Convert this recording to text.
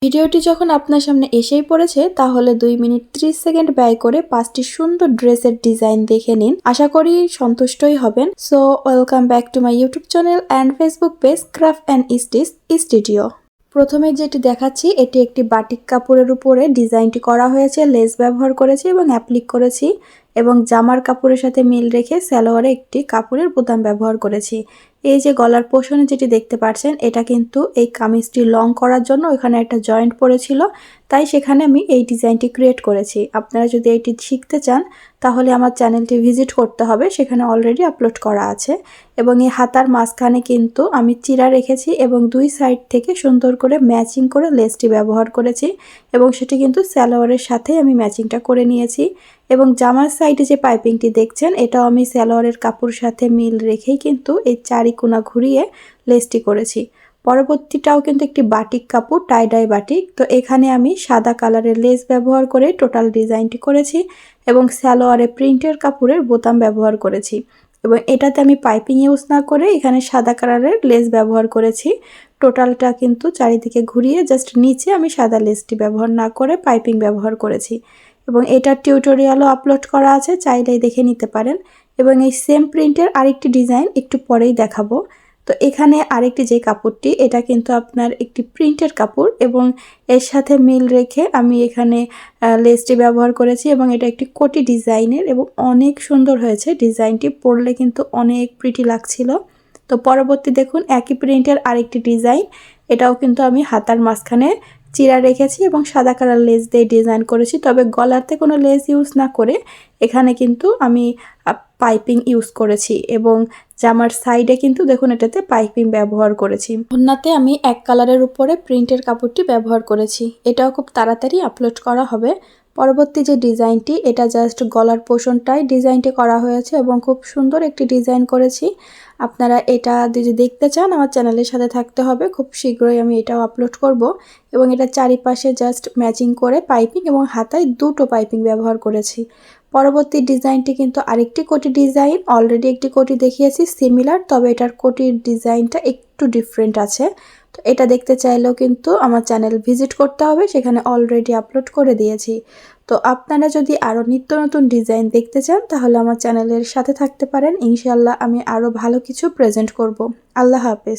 ভিডিওটি যখন আপনার সামনে এসেই পড়েছে তাহলে 2 মিনিট 30 সেকেন্ড ব্যয় করে 5টি সুন্দর ড্রেসের ডিজাইন দেখে নিন। আশা করি সন্তুষ্টই হবেন। So welcome back to my YouTube channel and Facebook page craft and stitch studio. প্রথমে যেটি দেখাচ্ছি এটি একটি বাটিক কাপড়ের উপরে ডিজাইনটি করা হয়েছে, লেস ব্যবহার করেছি এবং অ্যাপ্লিক করেছি এবং জামার কাপড়ের সাথে মিল রেখে সালোয়ারে একটি কাপড়ের বোতাম ব্যবহার করেছি। এই যে গলার পোর্শনে যেটি দেখতে পাচ্ছেন এটা কিন্তু এই কামিজটি লং করার জন্য এখানে একটা জয়েন্ট পড়েছিল, তাই সেখানে আমি এই ডিজাইনটি ক্রিয়েট করেছি। আপনারা যদি এটি শিখতে চান তাহলে আমার চ্যানেলটি ভিজিট করতে হবে, সেখানে অলরেডি আপলোড করা আছে। এবং এই হাতার মাঝখানে কিন্তু আমি চিরা রেখেছি এবং দুই সাইড থেকে সুন্দর করে ম্যাচিং করে লেসটি ব্যবহার করেছি এবং সেটি কিন্তু সালোয়ারের সাথে আমি ম্যাচিংটা করে নিয়েছি। এবং জামার সাইডে যে পাইপিংটি দেখছেন এটাও আমি সালোয়ারের কাপড়ের সাথে মিল রেখেই কিন্তু এই চারিকোনা ঘুরিয়ে লেসটি করেছি। পরবর্তীটাও কিন্তু একটি বাটিক কাপড়, টাই-ডাই বাটিক। তো এখানে আমি সাদা কালারের লেস ব্যবহার করে টোটাল ডিজাইনটি করেছি এবং সালোয়ারে প্রিন্টের কাপড়ের বোতাম ব্যবহার করেছি এবং এটাতে আমি পাইপিং ইউজ না করে এখানে সাদা কালারের লেস ব্যবহার করেছি। টোটালটা কিন্তু চারিদিকে ঘুরিয়ে জাস্ট নিচে আমি সাদা লেসটি ব্যবহার না করে পাইপিং ব্যবহার করেছি এবং এটার টিউটোরিয়ালও আপলোড করা আছে, চাইলেই দেখে নিতে পারেন। এবং এই সেম প্রিন্টের আরেকটি ডিজাইন একটু পরেই দেখাবো। তো এখানে আরেকটি যে কাপড়টি এটা কিন্তু আপনার একটি প্রিন্টের কাপড় এবং এর সাথে মিল রেখে আমি এখানে লেসটি ব্যবহার করেছি এবং এটা একটি কোটি ডিজাইনের এবং অনেক সুন্দর হয়েছে। ডিজাইনটি পরলে কিন্তু অনেক প্রিটি লাগছিল। তো পরবর্তী দেখুন একই প্রিন্টের আরেকটি ডিজাইন, এটাও কিন্তু আমি হাতার মাঝখানে চিরা রেখেছি এবং সাদা কালার লেস দিয়ে ডিজাইন করেছি, তবে গলাতে কোনো লেস ইউজ না করে এখানে কিন্তু আমি পাইপিং ইউজ করেছি এবং জামার সাইডে কিন্তু দেখুন এটাতে পাইপিং ব্যবহার করেছি। ওড়নাতে আমি এক কালারের উপরে প্রিন্টের কাপড়টি ব্যবহার করেছি, এটাও খুব তাড়াতাড়ি আপলোড করা হবে। পরবর্তী যে ডিজাইনটি এটা জাস্ট গলার পোর্শনটাই ডিজাইনটি করা হয়েছে এবং খুব সুন্দর একটি ডিজাইন করেছি। আপনারা এটা যদি দেখতে চান আমার চ্যানেলের সাথে থাকতে হবে, খুব শীঘ্রই আমি এটাও আপলোড করব। এবং এটা চারিপাশে জাস্ট ম্যাচিং করে পাইপিং এবং হাতায় দুটো পাইপিং ব্যবহার করেছি। পরবর্তী ডিজাইনটি কিন্তু আরেকটি কোটি ডিজাইন, অলরেডি একটি কোটি দেখিয়েছি সিমিলার, তবে এটার কোটির ডিজাইনটা একটু ডিফারেন্ট আছে। তো এটা দেখতে চাইলেও কিন্তু আমার চ্যানেল ভিজিট করতে হবে, সেখানে অলরেডি আপলোড করে দিয়েছি। তো আপনারা যদি আরও নিত্য নতুন ডিজাইন দেখতে চান তাহলে আমার চ্যানেলের সাথে থাকতে পারেন, ইনশাআল্লাহ আমি আরও ভালো কিছু প্রেজেন্ট করব। আল্লাহ হাফেজ।